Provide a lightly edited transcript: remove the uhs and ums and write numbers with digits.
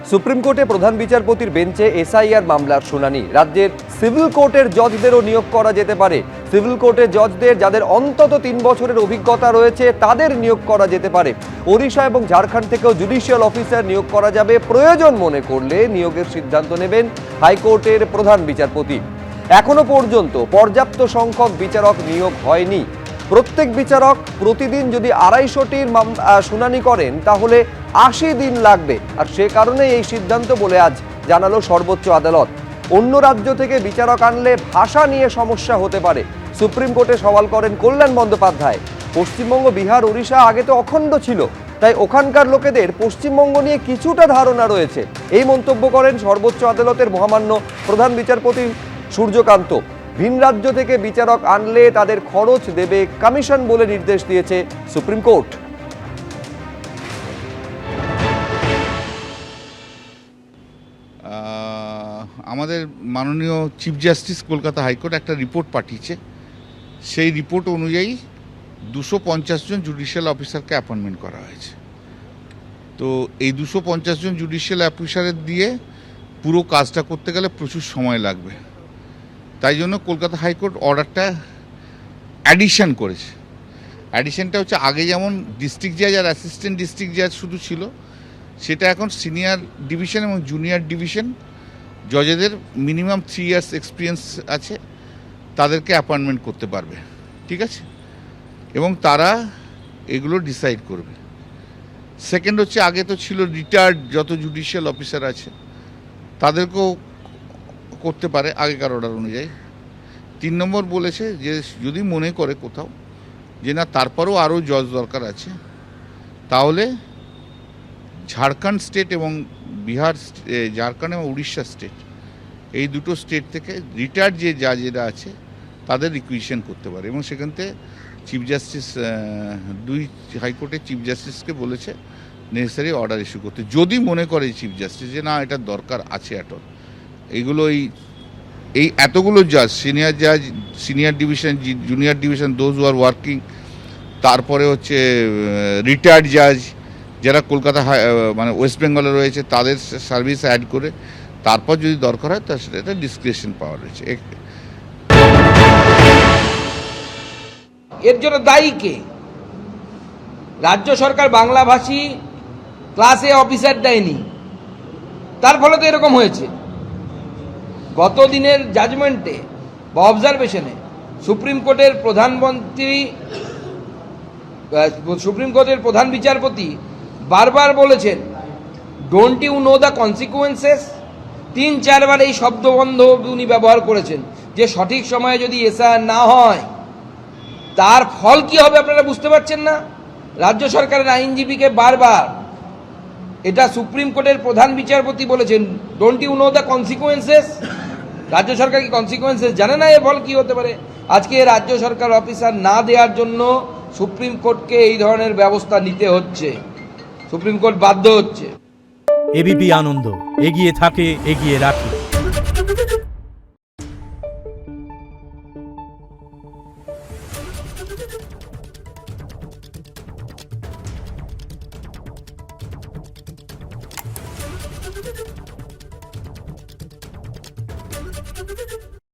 Supreme কোর্টে প্রধান বিচারপতির বেঞ্চে এসআইআর মামলার শুনানি। রাজ্যের সিভিল কোর্টের জজদেরও নিয়োগ করা যেতে পারে। সিভিল কোর্টের জজদের যাদের অন্তত 3 বছরের অভিজ্ঞতা রয়েছে তাদের নিয়োগ করা যেতে পারে। ওড়িশা এবং ঝাড়খণ্ড থেকেও জুডিশিয়াল অফিসার নিয়োগ করা যাবে। প্রয়োজন মনে করলে নিয়োগের সিদ্ধান্ত নেবেন হাইকোর্টের প্রধান বিচারপতি। এখনো পর্যন্ত পর্যাপ্ত সংখ্যক বিচারক নিয়োগ হয়নি। প্রত্যেক বিচারক প্রতিদিন যদি 250টির শুনানি করেন তাহলে 80 দিন লাগবে। আর সে কারণে এই সিদ্ধান্ত বলে আজ জানালো সর্বোচ্চ আদালত। অন্য রাজ্য থেকে বিচারক আনলে ভাষা নিয়ে সমস্যা হতে পারে। সুপ্রিম কোর্টে সওয়াল করেন কল্যাণ বন্দ্যোপাধ্যায়। পশ্চিমবঙ্গ, বিহার, ওড়িশা আগে তো অখণ্ড ছিল, তাই ওখানকার লোকেদের পশ্চিমবঙ্গ নিয়ে কিছুটা ধারণা রয়েছে। এই মন্তব্য করেন সর্বোচ্চ আদালতের মহামান্য প্রধান বিচারপতি সূর্যকান্ত। ভিন রাজ্য থেকে বিচারক আনলে তাদের খরচ দেবে কমিশন বলে নির্দেশ দিয়েছে সুপ্রিম কোর্ট। আমাদের মাননীয় চিফ জাস্টিস কলকাতা হাইকোর্ট একটা রিপোর্ট পাঠিয়েছে। সেই রিপোর্ট অনুযায়ী 250 জন জুডিশিয়াল অফিসারকে অ্যাপয়েন্টমেন্ট করা হয়েছে। তো এই 250 জন জুডিশিয়াল অফিসারের দিয়ে পুরো কাজটা করতে গেলে প্রচুর সময় লাগবে। তাই জন্য কলকাতা হাইকোর্ট অর্ডারটা অ্যাডিশন করেছে। অ্যাডিশনটা হচ্ছে আগে যেমন ডিস্ট্রিক্ট জাজ আর অ্যাসিস্ট্যান্ট ডিস্ট্রিক্ট জাজ শুধু ছিল, সেটা এখন সিনিয়র ডিভিশন এবং জুনিয়র ডিভিশন জজেদের মিনিমাম 3 ইয়ার্স এক্সপিরিয়েন্স আছে, তাদেরকে অ্যাপয়েন্টমেন্ট করতে পারবে। ঠিক আছে, এবং তারা এগুলো ডিসাইড করবে। সেকেন্ড হচ্ছে আগে তো ছিল রিটায়ার্ড যত জুডিশিয়াল অফিসার আছে তাদেরকেও করতে পারে আগেকার অর্ডার অনুযায়ী। 3 নম্বর বলেছে যে যদি মনে করে কোথাও যে না তারপরেও আরও জজ দরকার আছে, তাহলে ঝাড়খণ্ড স্টেট এবং বিহার, ঝাড়খণ্ড এবং উড়িষ্যা স্টেট, এই দুটো স্টেট থেকে রিটায়ার্ড যে জাজেরা আছে তাদের রিকুইজিশন করতে পারে। এবং সেখান থেকে চিফ জাস্টিস 2 হাইকোর্টের চিফ জাস্টিসকে বলেছে নেসেসারি অর্ডার ইস্যু করতে, যদি মনে করে চিফ জাস্টিস যে না এটা দরকার আছে এত। এইগুলো এই এতগুলো জাজ, senior division, junior division, those who are working, তারপরে হচ্ছে রিটায়ার্ড জাজ যারা কলকাতা মানে ওয়েস্ট বেঙ্গলে রয়েছে তাদের সার্ভিস অ্যাড করে তারপর যদি দরকার হয় তার সেটা একটা ডিসক্রিপশন পাওয়ার রয়েছে। এর জন্য দায়ী কে? রাজ্য সরকার বাংলাভাষী ক্লাসে অফিসার দেয়নি, তার ফলে তো এরকম হয়েছে। গত দিনের জাজমেন্টে বা অবজারভেশনে সুপ্রিম কোর্টের প্রধান বিচারপতি বারবার বলেছেন don't you know the consequences. 3-4 বার এই শব্দবন্ধ উনি ব্যবহার করেছেন যে সঠিক সময়ে যদি এসআইআর না হয় তার ফল কি হবে আপনারা বুঝতে পারছেন না। রাজ্য সরকারের আইনজীবীকে বারবার এটা সুপ্রিম কোর্টের প্রধান বিচারপতি বলেছেন don't you know the consequences. রাজ্য সরকার কি কনসিকুয়েন্সেস জানে না? এর ফল কি হতে পারে? আজকে রাজ্য সরকার অফিসার না দেওয়ার জন্য সুপ্রিম কোর্টকে এই ধরনের ব্যবস্থা নিতে হচ্ছে, সুপ্রিম কোর্ট বাধ্য হচ্ছে। এবিপি আনন্দ, এগিয়ে থাকে, এগিয়ে রাখে। Thank you.